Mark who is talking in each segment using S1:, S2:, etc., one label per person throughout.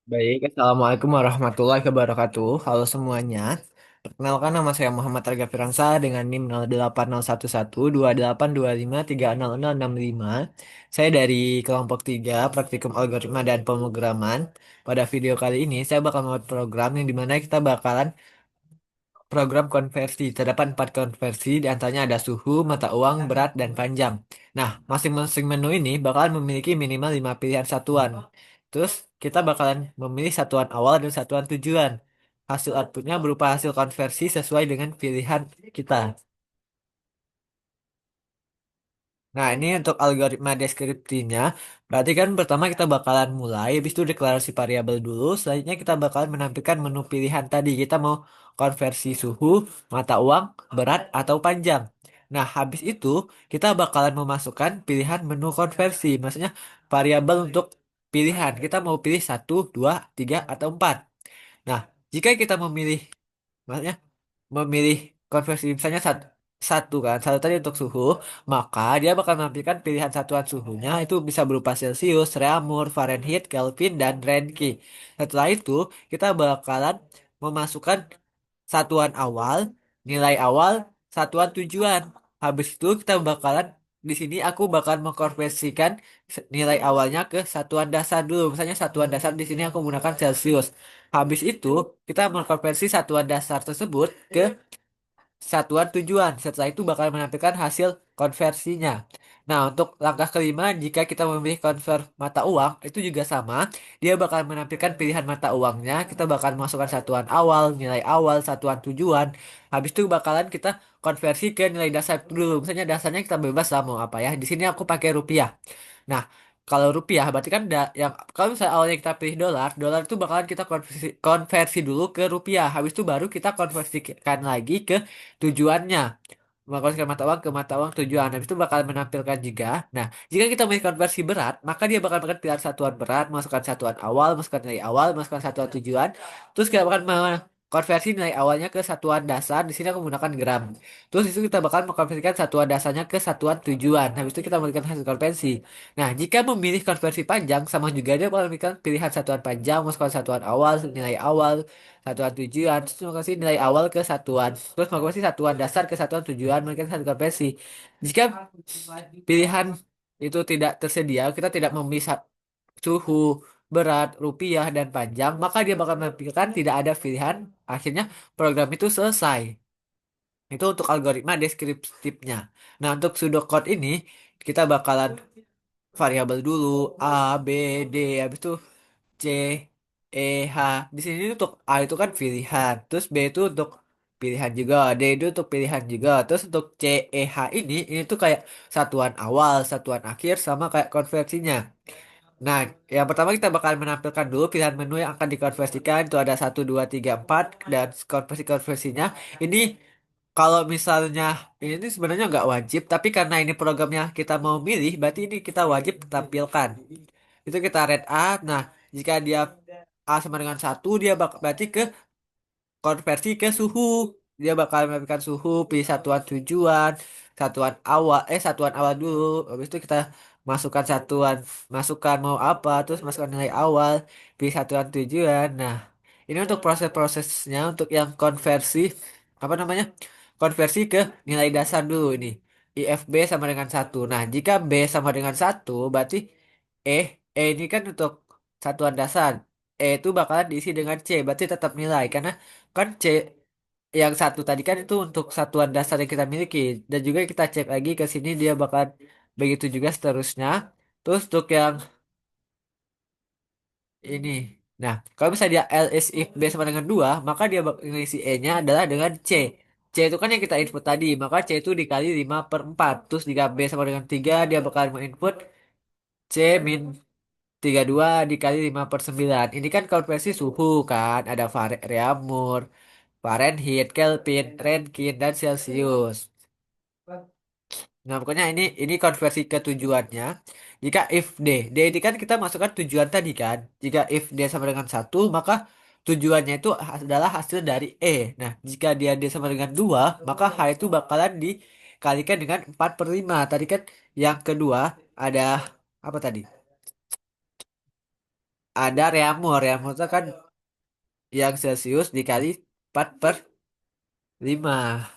S1: Baik, Assalamualaikum warahmatullahi wabarakatuh. Halo semuanya. Perkenalkan nama saya Muhammad Arga Firansa dengan NIM 08011282530065. Saya dari kelompok 3 Praktikum Algoritma dan Pemrograman. Pada video kali ini saya bakal membuat program yang dimana kita bakalan program konversi. Terdapat 4 konversi, di antaranya ada suhu, mata uang, berat, dan panjang. Nah, masing-masing menu ini bakalan memiliki minimal 5 pilihan satuan. Terus, kita bakalan memilih satuan awal dan satuan tujuan. Hasil outputnya berupa hasil konversi sesuai dengan pilihan kita. Nah, ini untuk algoritma deskripsinya. Berarti kan pertama kita bakalan mulai, habis itu deklarasi variabel dulu. Selanjutnya kita bakalan menampilkan menu pilihan tadi. Kita mau konversi suhu, mata uang, berat, atau panjang. Nah, habis itu kita bakalan memasukkan pilihan menu konversi. Maksudnya variabel untuk pilihan. Kita mau pilih satu, 2, 3, atau 4. Nah, jika kita memilih, maksudnya memilih konversi misalnya satu kan satu tadi untuk suhu, maka dia bakal menampilkan pilihan satuan suhunya itu bisa berupa Celcius, Reaumur, Fahrenheit, Kelvin, dan Renki. Setelah itu kita bakalan memasukkan satuan awal, nilai awal, satuan tujuan. Habis itu kita bakalan di sini aku bakal mengkonversikan nilai awalnya ke satuan dasar dulu. Misalnya satuan dasar di sini aku menggunakan Celcius. Habis itu kita mengkonversi satuan dasar tersebut ke satuan tujuan. Setelah itu bakal menampilkan hasil konversinya. Nah, untuk langkah kelima, jika kita memilih konver mata uang, itu juga sama. Dia bakal menampilkan pilihan mata uangnya. Kita bakal masukkan satuan awal, nilai awal, satuan tujuan. Habis itu bakalan kita konversi ke nilai dasar dulu. Misalnya dasarnya kita bebas lah mau apa ya. Di sini aku pakai rupiah. Nah, kalau rupiah berarti kan yang kalau misalnya awalnya kita pilih dolar, dolar itu bakalan kita konversi dulu ke rupiah. Habis itu baru kita konversikan lagi ke tujuannya. Mengkonversikan mata uang ke mata uang tujuan. Habis itu bakal menampilkan juga. Nah, jika kita memilih konversi berat, maka dia bakal memberikan pilihan satuan berat, masukkan satuan awal, masukkan satuan tujuan. Terus kita bakal konversi nilai awalnya ke satuan dasar. Di sini aku menggunakan gram. Terus itu kita bakal mengkonversikan satuan dasarnya ke satuan tujuan. Habis itu kita memberikan hasil konversi. Nah, jika memilih konversi panjang, sama juga dia bakal memberikan pilihan satuan panjang, masukkan satuan awal, nilai awal, satuan tujuan, terus mengkonversi nilai awal ke satuan, terus mengkonversi satuan dasar ke satuan tujuan, memberikan satu konversi. Jika pilihan itu tidak tersedia, kita tidak memilih suhu, berat, rupiah, dan panjang, maka dia bakal menampilkan tidak ada pilihan. Akhirnya program itu selesai. Itu untuk algoritma deskriptifnya. Nah, untuk pseudocode ini kita bakalan variabel dulu A, B, D, habis itu C, E, H. Di sini untuk A itu kan pilihan, terus B itu untuk pilihan juga, D itu untuk pilihan juga. Terus untuk C, E, H ini tuh kayak satuan awal, satuan akhir, sama kayak konversinya. Nah, yang pertama kita bakal menampilkan dulu pilihan menu yang akan dikonversikan. Itu ada satu 2 3 4 dan konversi-konversinya. Ini kalau misalnya ini sebenarnya nggak wajib, tapi karena ini programnya kita mau milih, berarti ini kita wajib tampilkan. Itu kita red A. Nah, jika dia A sama dengan satu, dia berarti ke konversi ke suhu. Dia bakal memberikan suhu, pilih satuan tujuan, satuan awal dulu. Habis itu kita masukkan masukkan mau apa, terus masukkan nilai awal, pilih satuan tujuan. Nah, ini untuk proses-prosesnya untuk yang konversi apa namanya? Konversi ke nilai dasar dulu ini. IFB sama dengan satu. Nah, jika B sama dengan satu, berarti E, ini kan untuk satuan dasar. E itu bakalan diisi dengan C, berarti tetap nilai. Karena kan C yang satu tadi kan itu untuk satuan dasar yang kita miliki. Dan juga kita cek lagi ke sini dia bakalan begitu juga seterusnya. Terus untuk yang ini. Nah, kalau misalnya dia else if B sama dengan 2 maka dia ngisi E-nya adalah dengan C. C itu kan yang kita input tadi, maka C itu dikali 5/4. Terus jika B sama dengan 3 dia bakal menginput C min 32 dikali 5/9. Ini kan konversi suhu kan, ada Reaumur, Fahrenheit, Kelvin, Renkin, dan Celcius. Nah, pokoknya ini konversi ke tujuannya. Jika if D ini kan kita masukkan tujuan tadi kan. Jika if D sama dengan satu, maka tujuannya itu adalah hasil dari E. Nah, jika dia D sama dengan 2 maka H itu bakalan dikalikan dengan 4/5. Tadi kan yang kedua ada apa tadi? ada reamur. Reamur itu kan yang Celcius dikali 4 per 5.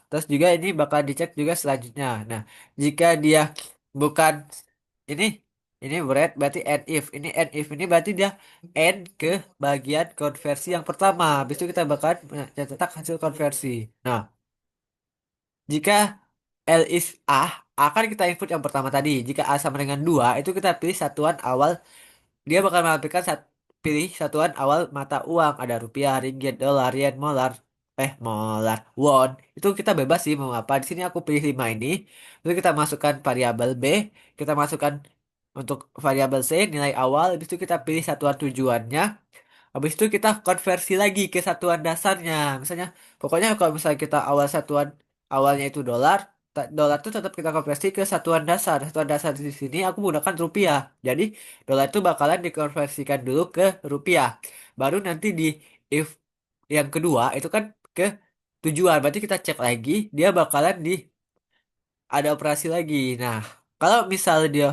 S1: Terus juga ini bakal dicek juga selanjutnya. Nah, jika dia bukan ini ini berat berarti and if. Ini and if ini berarti dia and ke bagian konversi yang pertama. Habis itu kita bakal mencetak hasil konversi. Nah, jika L is A, A kan kita input yang pertama tadi. Jika A sama dengan 2 itu kita pilih satuan awal. Dia bakal menampilkan pilih satuan awal mata uang. Ada rupiah, ringgit, dolar, yen, molar, won. Itu kita bebas sih mau apa. Di sini aku pilih 5 ini. Lalu kita masukkan variabel B. Kita masukkan untuk variabel C nilai awal. Habis itu kita pilih satuan tujuannya. Habis itu kita konversi lagi ke satuan dasarnya. Misalnya, pokoknya kalau misalnya kita awal satuan awalnya itu dolar, dolar itu tetap kita konversi ke satuan dasar. Satuan dasar di sini aku menggunakan rupiah. Jadi, dolar itu bakalan dikonversikan dulu ke rupiah. Baru nanti di if yang kedua itu kan ke tujuan. Berarti kita cek lagi, dia bakalan ada operasi lagi. Nah, kalau misal dia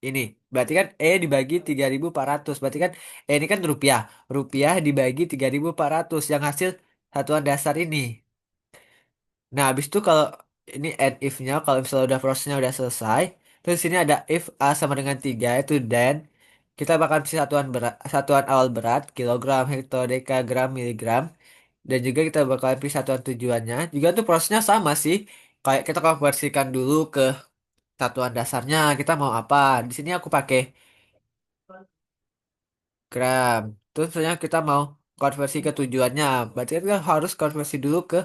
S1: ini berarti kan E dibagi 3.400. Berarti kan E ini kan rupiah. Rupiah dibagi 3.400 yang hasil satuan dasar ini. Nah, habis itu kalau ini add if-nya, kalau misalnya udah prosesnya udah selesai, terus sini ada if A sama dengan 3 itu then kita bakal kasih satuan berat, satuan awal berat, kilogram, hektodekagram, miligram, dan juga kita bakal pilih satuan tujuannya. Juga tuh prosesnya sama sih. Kayak kita konversikan dulu ke satuan dasarnya, kita mau apa. Di sini aku pakai gram. Terus misalnya kita mau konversi ke tujuannya. Berarti kan kita harus konversi dulu ke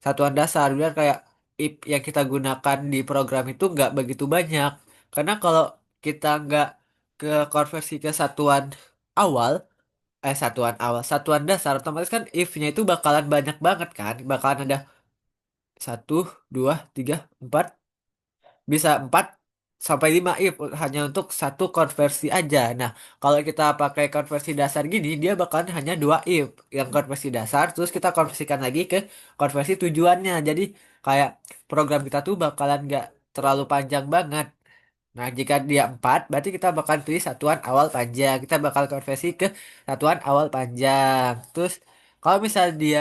S1: satuan dasar. Biar kayak IP yang kita gunakan di program itu nggak begitu banyak. Karena kalau kita nggak ke konversi ke awal, satuan dasar, otomatis kan if-nya itu bakalan banyak banget kan. Bakalan ada satu, dua, tiga, empat. Bisa 4 sampai 5 if hanya untuk satu konversi aja. Nah, kalau kita pakai konversi dasar gini, dia bakalan hanya 2 if. Yang konversi dasar, terus kita konversikan lagi ke konversi tujuannya. Jadi, kayak program kita tuh bakalan nggak terlalu panjang banget. Nah, jika dia 4 berarti kita bakal pilih satuan awal panjang. Kita bakal konversi ke satuan awal panjang. Terus, kalau misal dia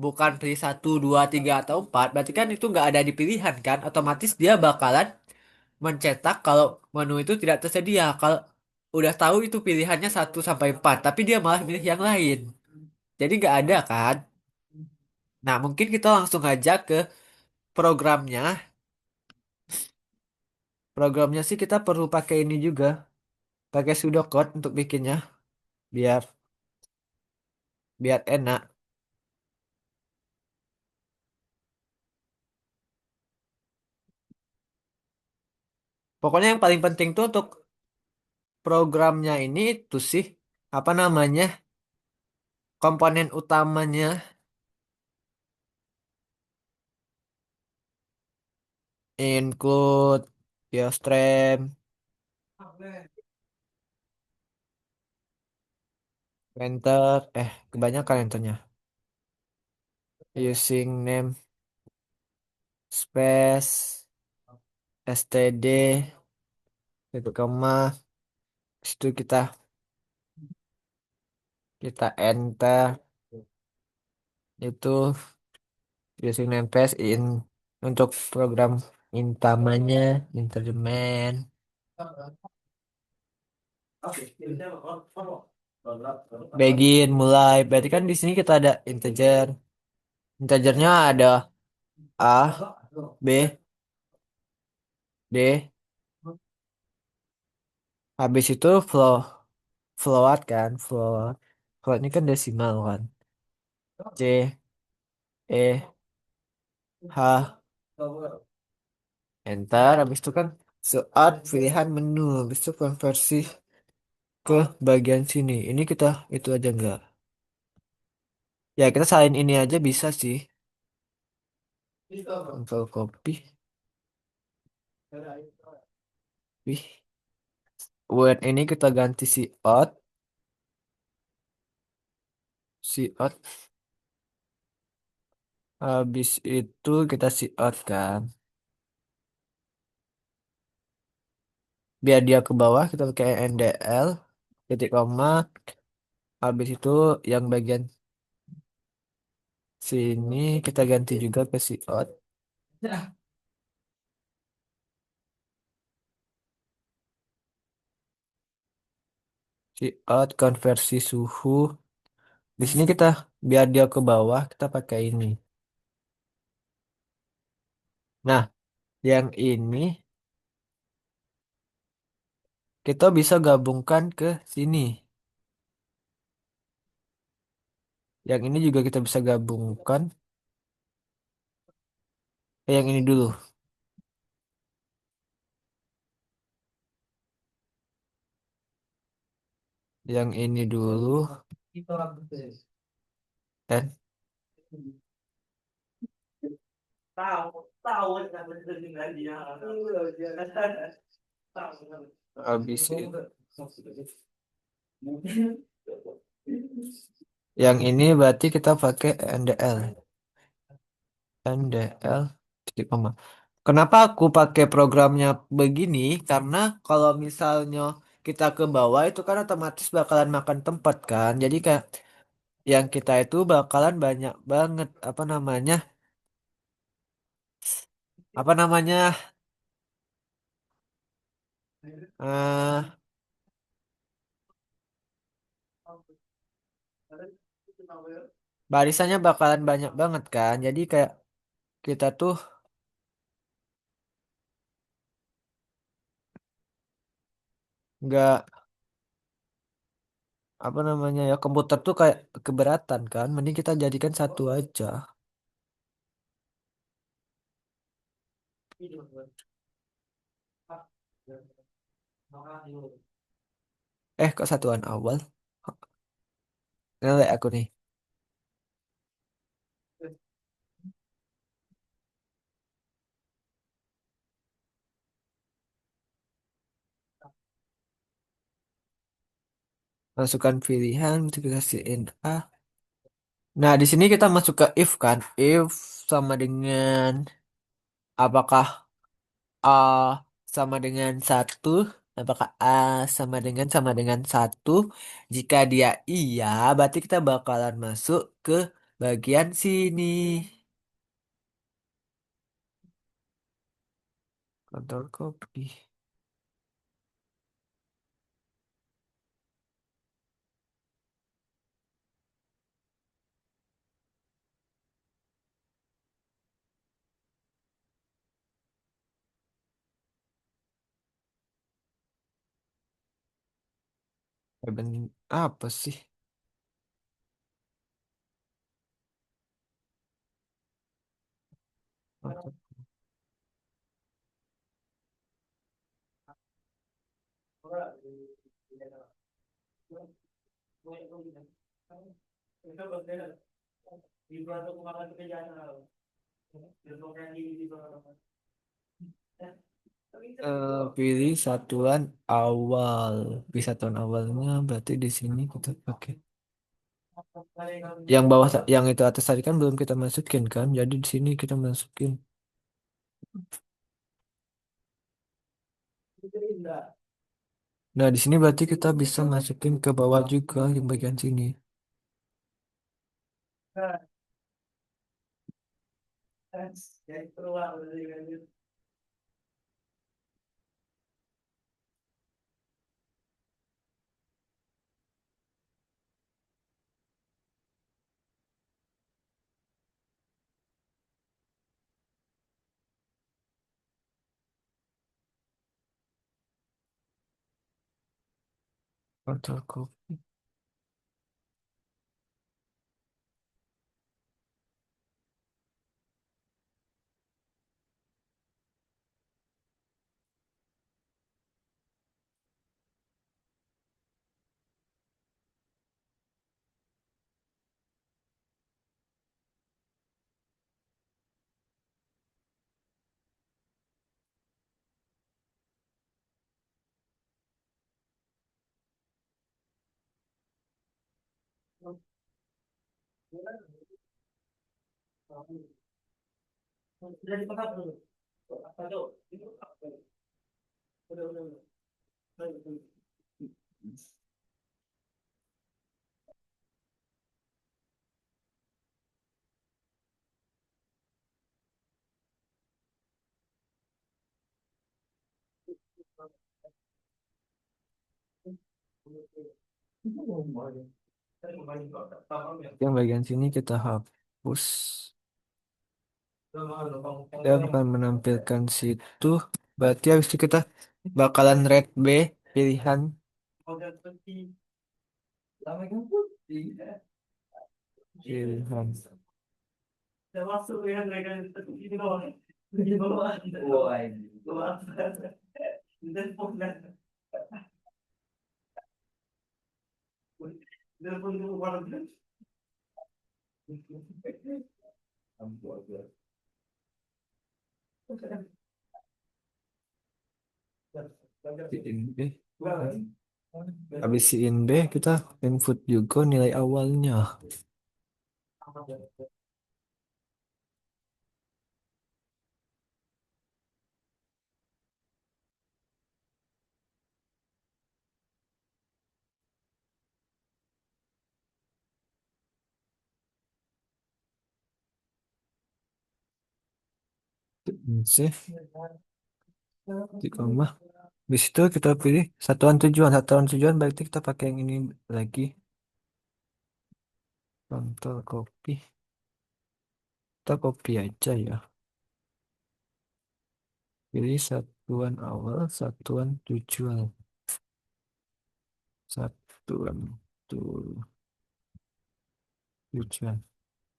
S1: bukan pilih 1, 2, 3 atau 4 berarti kan itu nggak ada di pilihan kan. Otomatis dia bakalan mencetak kalau menu itu tidak tersedia. Kalau udah tahu itu pilihannya 1 sampai 4 tapi dia malah pilih yang lain. Jadi nggak ada kan? Nah, mungkin kita langsung aja ke programnya. Programnya sih kita perlu pakai ini juga, pakai pseudocode untuk bikinnya, biar biar enak. Pokoknya yang paling penting tuh untuk programnya ini itu sih apa namanya? Komponen utamanya include ya stream, enter, kebanyakan enternya. Using name space std itu koma situ kita enter itu using namespace in untuk program utamanya interjemen begin mulai berarti kan di sini kita ada integernya ada a b d habis itu float kan float ini kan desimal kan c e h enter habis itu kan saat pilihan menu habis itu konversi ke bagian sini. Ini kita itu aja enggak. Ya kita salin ini aja bisa sih. Control copy. Wih, word ini kita ganti si out. Habis itu kita si out kan. Biar dia ke bawah kita pakai NDL. titik koma, habis itu yang bagian sini kita ganti juga ke out. Out konversi suhu. Di sini kita biar dia ke bawah kita pakai ini. Nah, yang ini kita bisa gabungkan ke sini. Yang ini juga kita bisa gabungkan. Yang ini dulu. Yang ini dulu. Dan habis itu. Yang ini berarti kita pakai NDL. NDL titik koma. Kenapa aku pakai programnya begini? Karena kalau misalnya kita ke bawah itu kan otomatis bakalan makan tempat kan. Jadi kayak yang kita itu bakalan banyak banget apa namanya eh barisannya bakalan banyak banget kan. Jadi kayak kita tuh nggak apa namanya ya komputer tuh kayak keberatan kan. Mending kita jadikan satu aja. Kok satuan awal? Ngelek aku nih. Masukkan pilihan, multiplikasiin A. Nah, di sini kita masuk ke if kan. If sama dengan apakah A sama dengan satu, apakah A sama dengan satu. Jika dia iya, berarti kita bakalan masuk ke bagian sini. Kontrol copy. Apa sih? Pilih satuan awal. Pilih satuan awalnya berarti di sini kita pakai. Yang bawah, yang itu atas tadi kan belum kita masukin kan. Jadi di sini kita masukin. Nah, di sini berarti kita bisa masukin ke bawah juga yang bagian sini. Control copy. Yang bagian sini kita hapus. Dia akan menampilkan situ. Berarti habis itu kita bakalan read B pilihan pilihan. Siin B. Habis siin B kita input juga nilai awalnya. C di koma. Habis itu kita pilih satuan tujuan. Satuan tujuan berarti kita pakai yang ini lagi. Control copy. Kita copy aja ya. Pilih satuan awal, satuan tujuan. Satuan tujuan.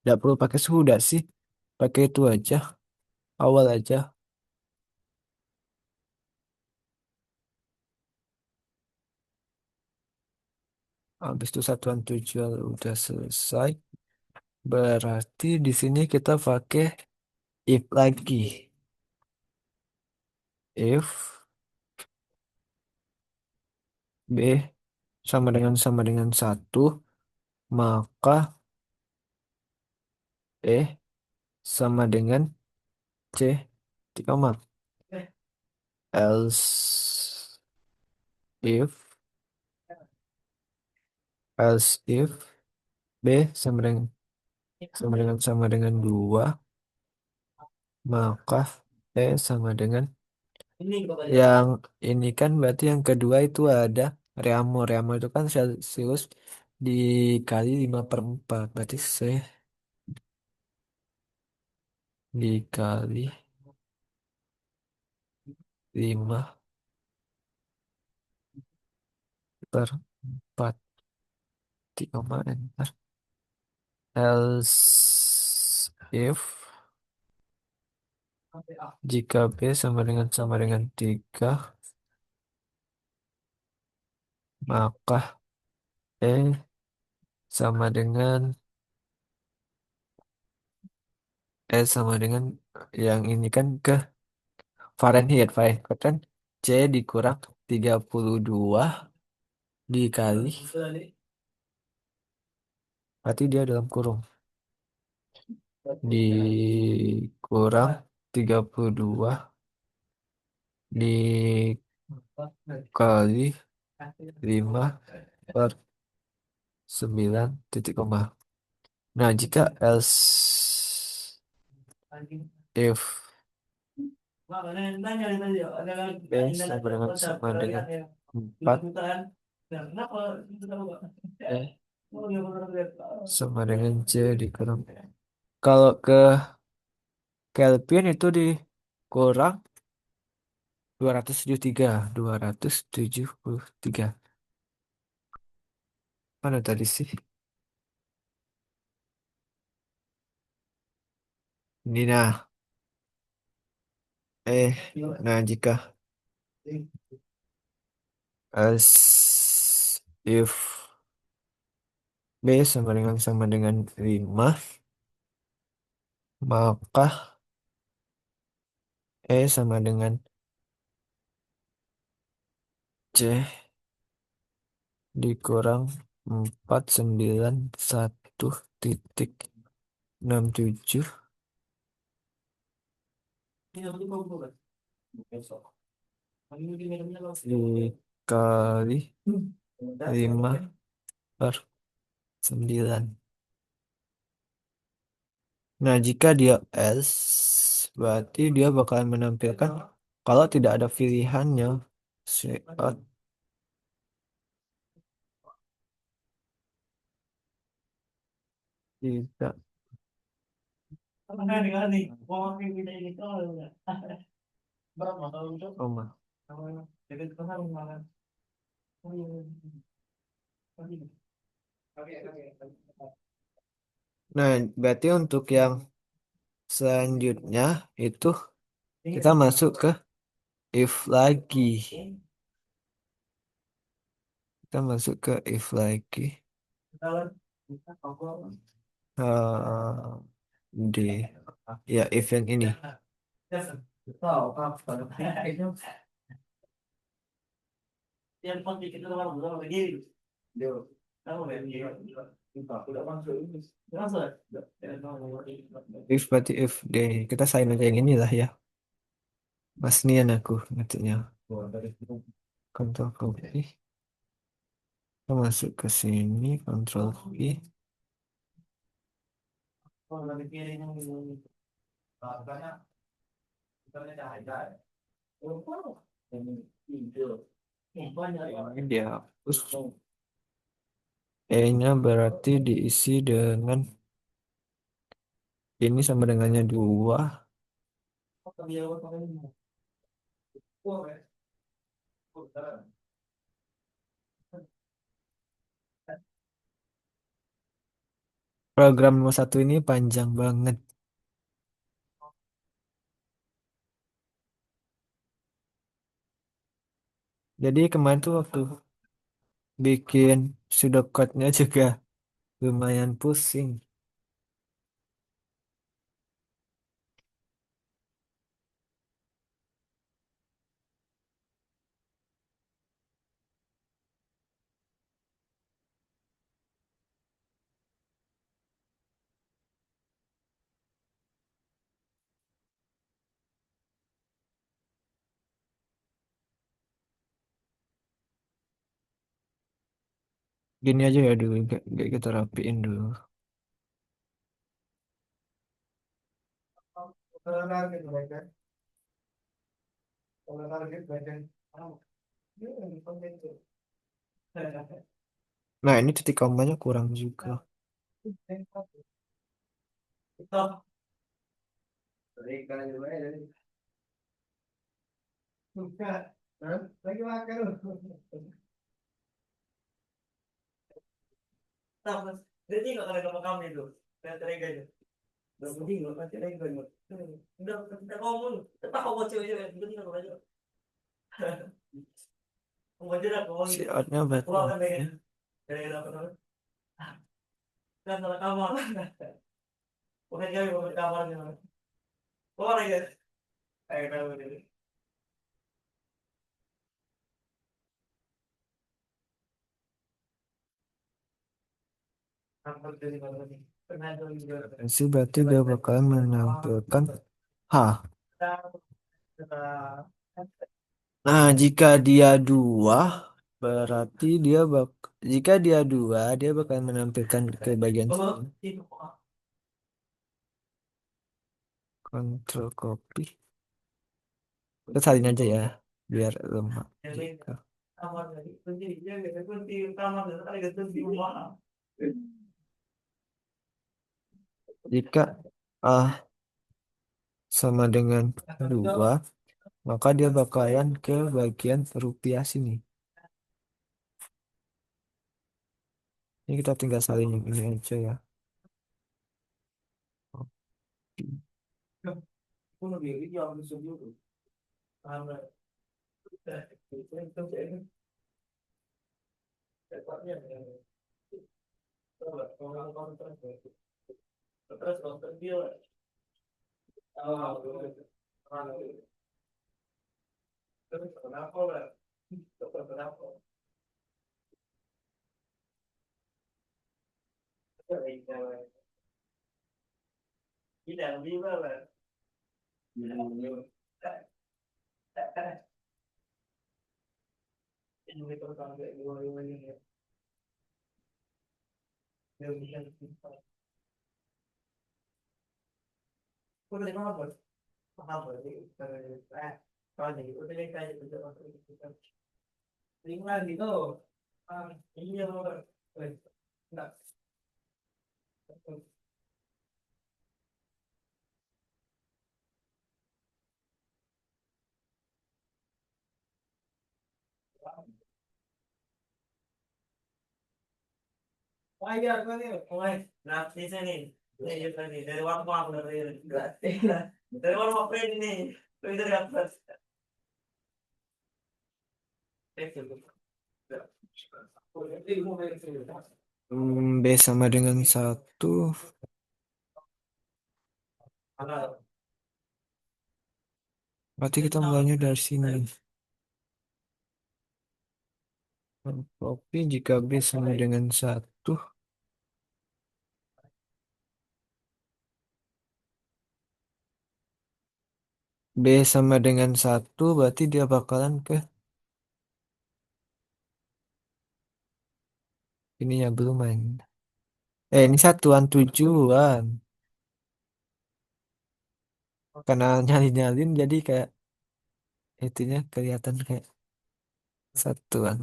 S1: Tidak perlu pakai sudah sih. Pakai itu aja. Awal aja. Habis itu satuan tujuan udah selesai. Berarti di sini kita pakai if lagi. If B sama dengan satu, maka sama dengan C di koma. Else if B sama dengan dua, maka sama dengan yang ini kan berarti yang kedua itu ada Reamo. Reamo itu kan Celsius dikali 5/4. Berarti C dikali 5/4. Tiga koma enter. Else if jika B sama dengan 3, maka sama dengan sama dengan yang ini kan ke Fahrenheit. Fahrenheit kan C dikurang 32 dikali, berarti dia dalam kurung, dikurang 32 dikali 5/9 titik koma. Nah, jika else if B sama dengan 4, sama dengan C dikurang. Kalau ke Kelvin itu dikurang 273. Mana tadi sih? Ini nah. Nah, jika as if B sama dengan 5, maka sama dengan C dikurang 491,67 dikali 5/9. Nah, jika dia else, berarti dia bakalan menampilkan kalau tidak ada pilihannya. Seat tidak koma. Nah, berarti untuk yang selanjutnya itu kita masuk ke if lagi. Kita masuk ke if lagi. Eh, D. Ya, if yang ini. If berarti if D. Kita sign aja yang inilah ya. Mas Nian aku ngetiknya. Control copy. Kita masuk ke sini. Control V. Ini dia hapus. E-nya berarti diisi dengan ini sama dengannya 2. Program nomor 1 ini panjang banget. Jadi kemarin tuh waktu bikin pseudocode-nya juga lumayan pusing. Gini aja ya dulu, gak kita rapiin dulu. Nah, ini titik komanya kurang juga. Si outnya berarti ya. Sih berarti dia bakal menampilkan H. Nah, jika dia 2, berarti jika dia 2, dia bakal menampilkan ke bagian sini. Control copy. Kita salin aja ya, biar lemah. Jika A sama dengan 2, maka dia bakalan ke bagian rupiah sini. Ini kita tinggal salin yang ini aja ya. B sama dengan satu. Berarti kita mulainya dari sini. Kopi jika B sama dengan satu. B sama dengan satu berarti dia bakalan ke ini ya belum main. Ini satuan tujuan. Karena nyalin-nyalin jadi kayak itunya kelihatan kayak satuan.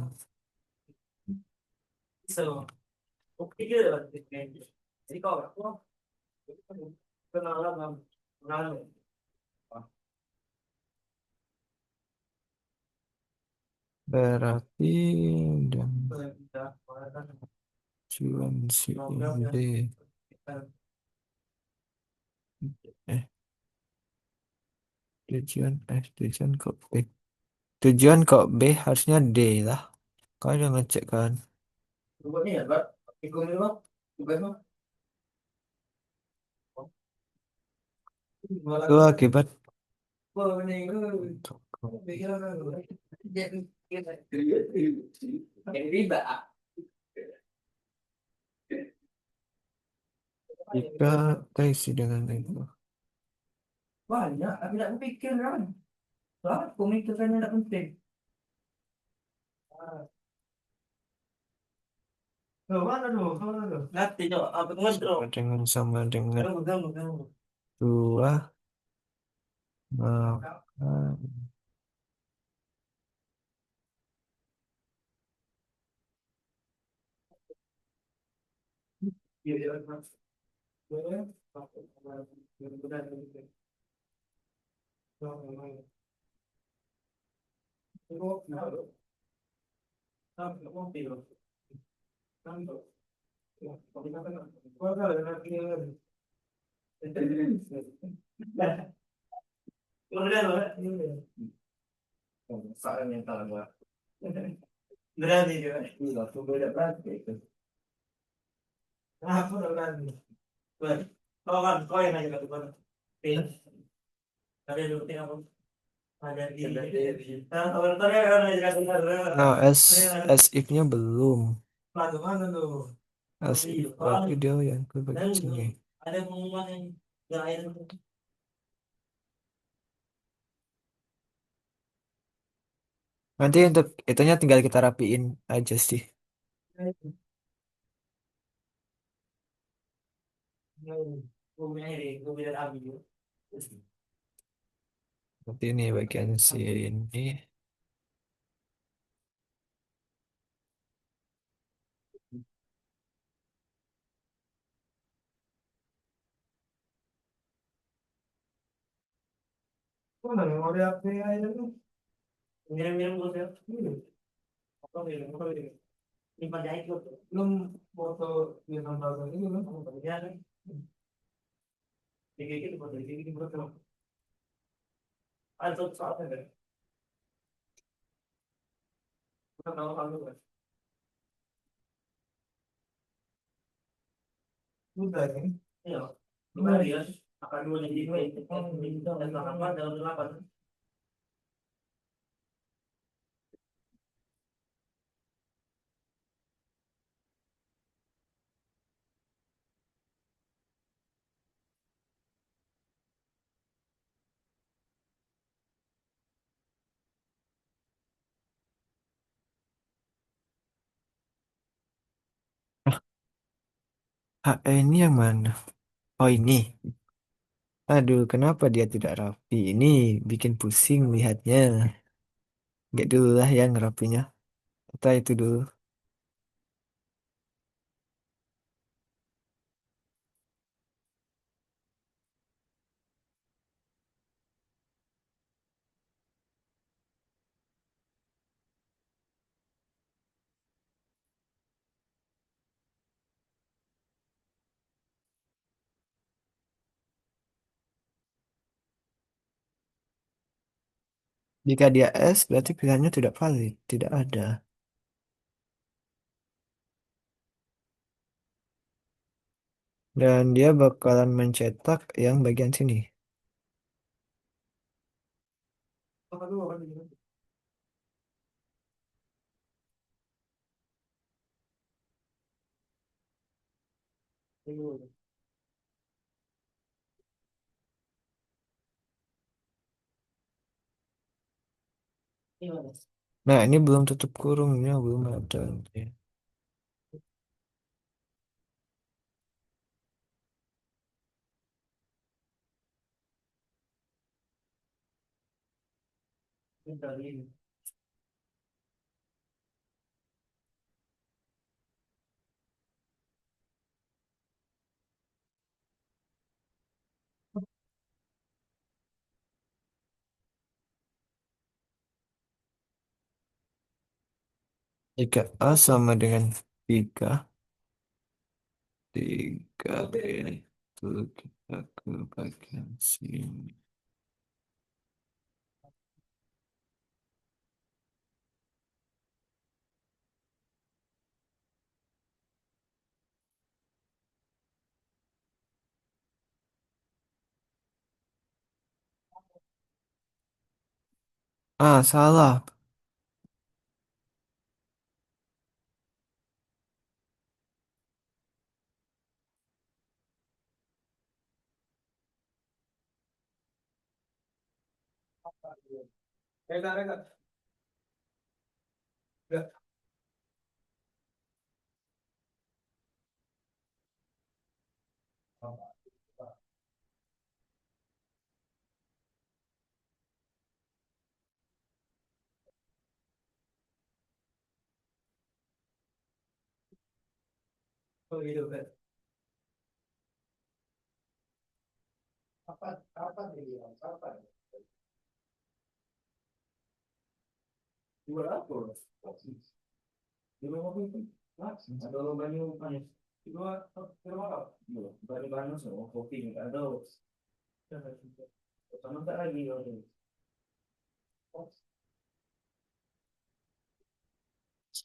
S1: Berarti dan tujuan si B. Eh, tujuan kok B. Tujuan kok B harusnya D lah. Kau udah ngecek kan? Itu akibat untuk jika terisi dengan itu. Sama dengan dua maka nah S if-nya belum. S if berarti dia yang ke bagian sini. Nanti untuk itunya tinggal kita rapiin aja sih. Nanti ini bagian sini. Ini yang mana? Oh ini. Aduh, kenapa dia tidak rapi? Ini bikin pusing lihatnya. Gak dulu lah yang rapinya. Kita itu dulu. Jika dia S, berarti pilihannya tidak valid. Tidak ada. Dan dia bakalan mencetak yang bagian sini. Nah, ini belum tutup kurungnya, belum ada. Jika A sama dengan 3, 3 itu kita ke bagian sini. Ah, salah.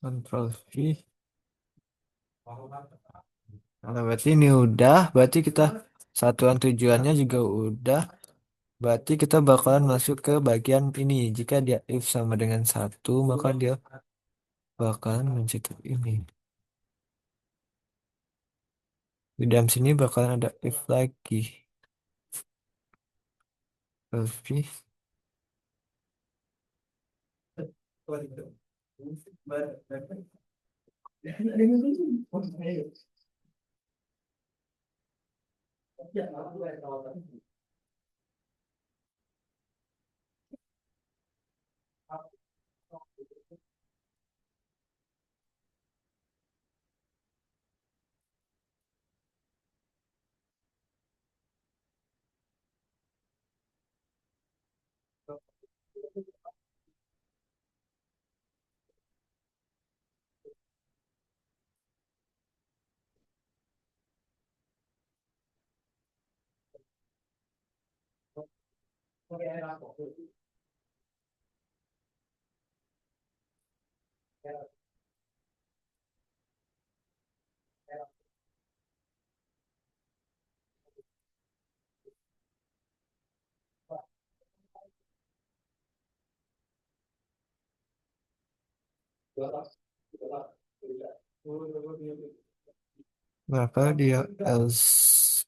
S1: Control V. Nah, berarti ini udah. Berarti kita satuan tujuannya juga udah. Berarti kita bakalan masuk ke bagian ini. Jika dia if sama dengan 1, maka dia bakalan mencetak ini. Di dalam sini bakalan ada if lagi. Tapi maka dia else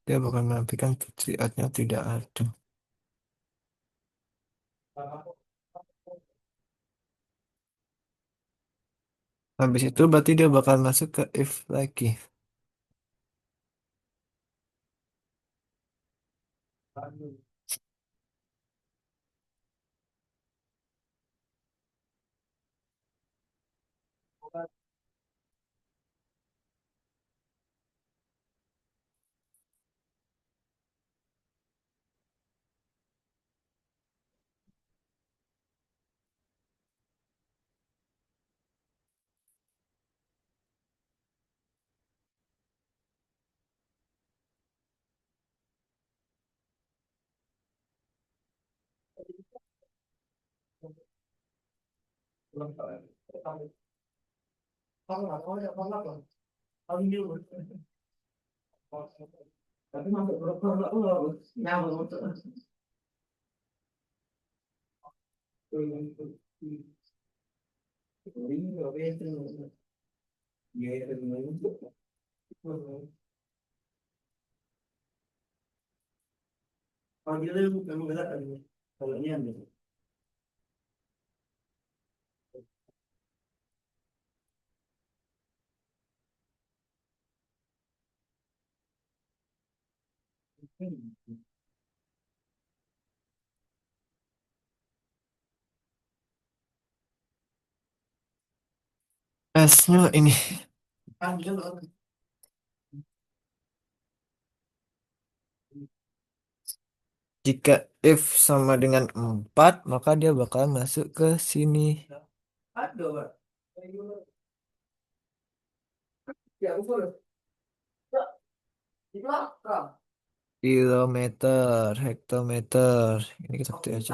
S1: dia bakal menampilkan nya tidak ada. Habis itu berarti dia bakal masuk ke if lagi. S-nya ini. Jika if sama dengan 4 maka dia bakal masuk ke sini. Kilometer, hektometer. Ini kita ketik aja.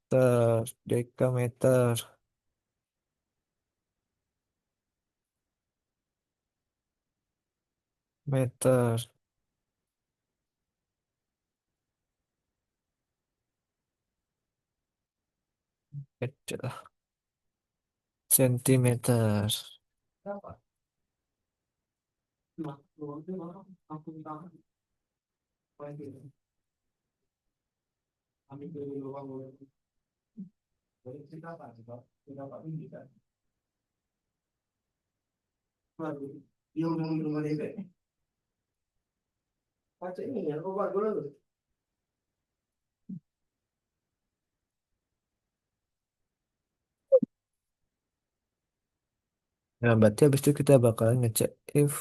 S1: Meter, dekameter, meter, meter, sentimeter, nah, berarti habis itu kita bakalan ngecek if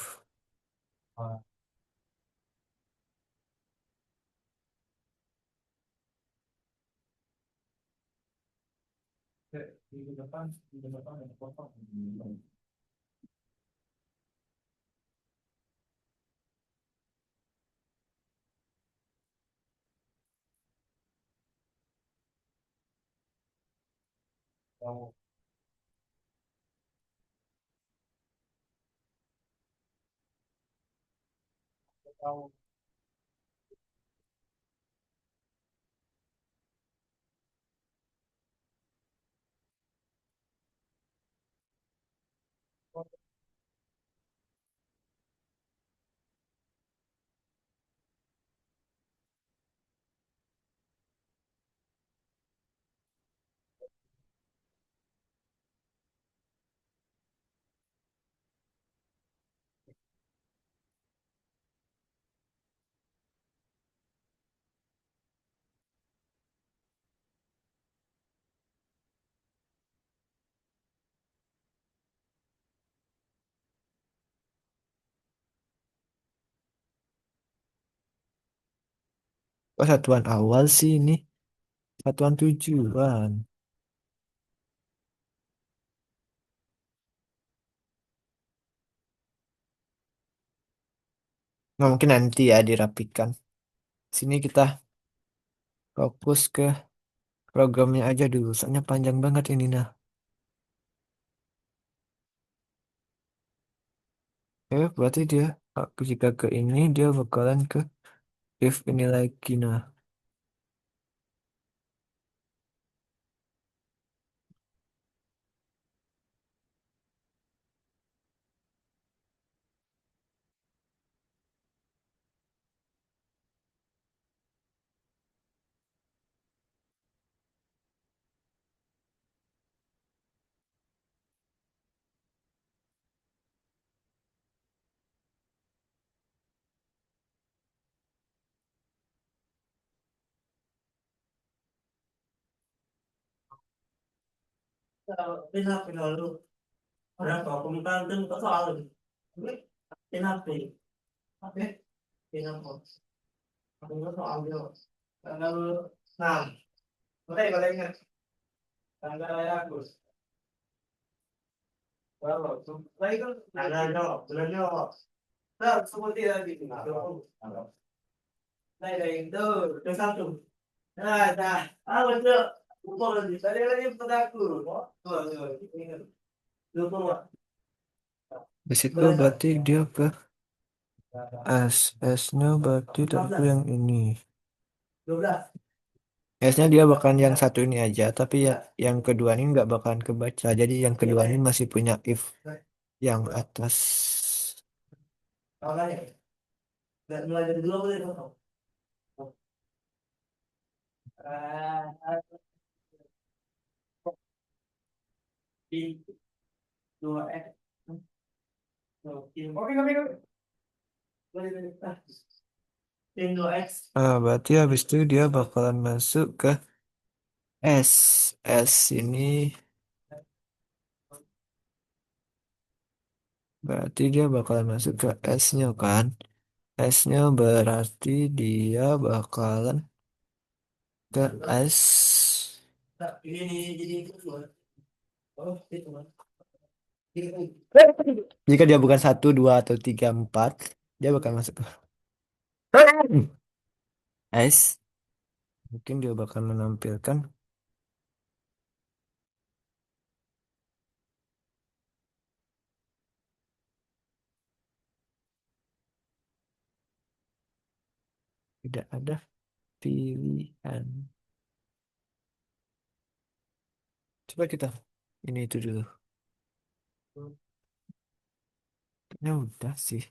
S1: oh, satuan awal sih ini, satuan tujuan. Nah, mungkin nanti ya dirapikan. Sini kita fokus ke programnya aja dulu, soalnya panjang banget ini nah. Berarti dia jika ke ini dia bakalan ke if ini lagi nah. Nah, seperti lagi. Nah, itu, itu satu. Nah, nah, betul. Lupa lagi. Tadi lagi padaku. Tuh, ingat. Lupa. Basic itu berarti dia ke S. S-nya berarti tentu yang ini. S-nya dia bakalan yang satu ini aja, tapi ya yang kedua ini nggak bakalan kebaca. Jadi yang kedua ini masih punya if yang atas. Berarti habis itu dia bakalan masuk ke S. S ini berarti dia bakalan masuk ke S-nya kan. S-nya berarti dia bakalan ke S. Jika dia bukan satu, dua, atau tiga, empat, dia bakal masuk ke S. Mungkin dia bakal menampilkan tidak ada pilihan. Coba kita ini itu dulu. Ya udah sih.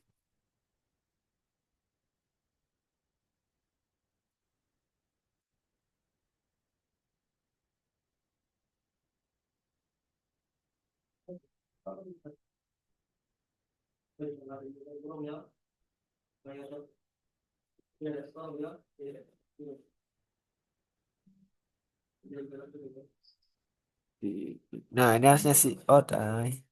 S1: Nah, ini harusnya sih. Oh, tai.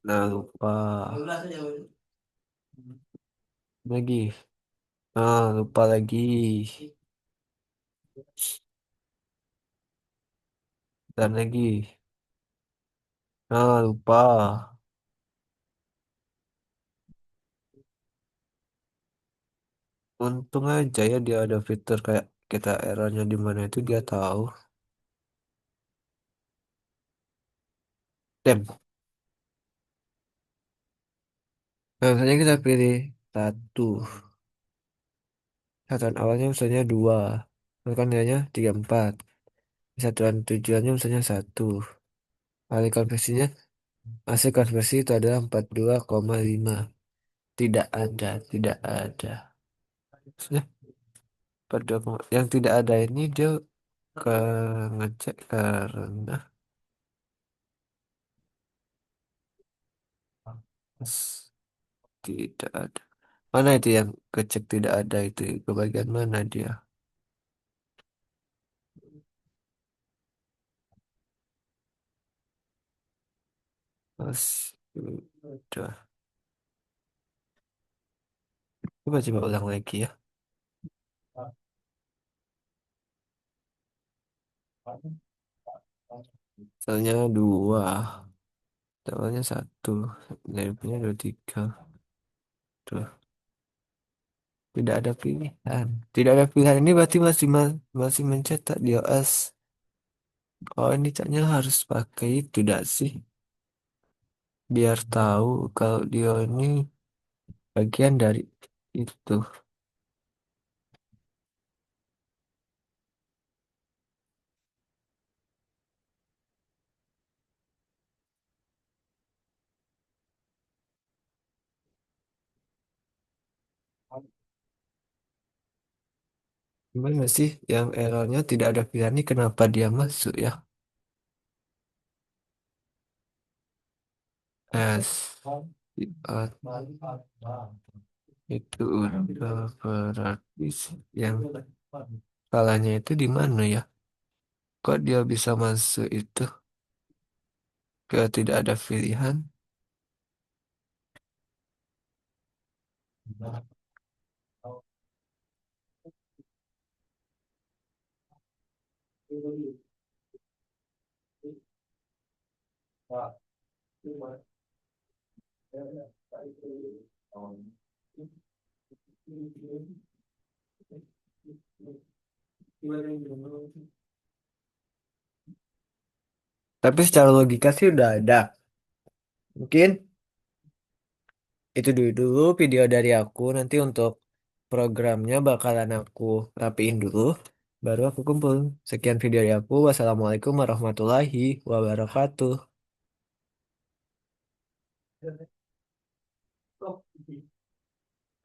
S1: Nah, lupa. Lagi. Ah, lupa lagi. Dan lagi. Ah, lupa. Untung aja ya dia ada fitur kayak kita errornya di mana itu dia tahu. Dem. Nah, misalnya kita pilih satu. Satuan awalnya misalnya dua. Lalu kan nilainya tiga empat. Satuan tujuannya misalnya satu. Kali konversinya, hasil konversi itu adalah 42,5. Tidak ada, tidak ada. Maksudnya, yang tidak ada ini dia ke ngecek karena tidak ada. Mana itu yang kecek tidak ada itu? Ke bagian mana dia? Mas, udah. Coba ulang lagi ya. Soalnya dua, soalnya satu, punya dua tiga. Tuh, tidak ada pilihan. Tidak ada pilihan ini berarti masih mencetak di OS. Oh ini catnya harus pakai itu tidak sih? Biar tahu kalau dia ini bagian dari itu. Gimana sih yang errornya tidak ada pilihan ini kenapa dia masuk ya? S itu udah berarti yang salahnya itu di mana ya? Kok dia bisa masuk itu ke tidak ada pilihan? Tapi secara logika sih udah ada. Mungkin itu dulu video dari aku. Nanti untuk programnya bakalan aku rapiin dulu. Baru aku kumpul. Sekian video dari aku. Wassalamualaikum warahmatullahi wabarakatuh.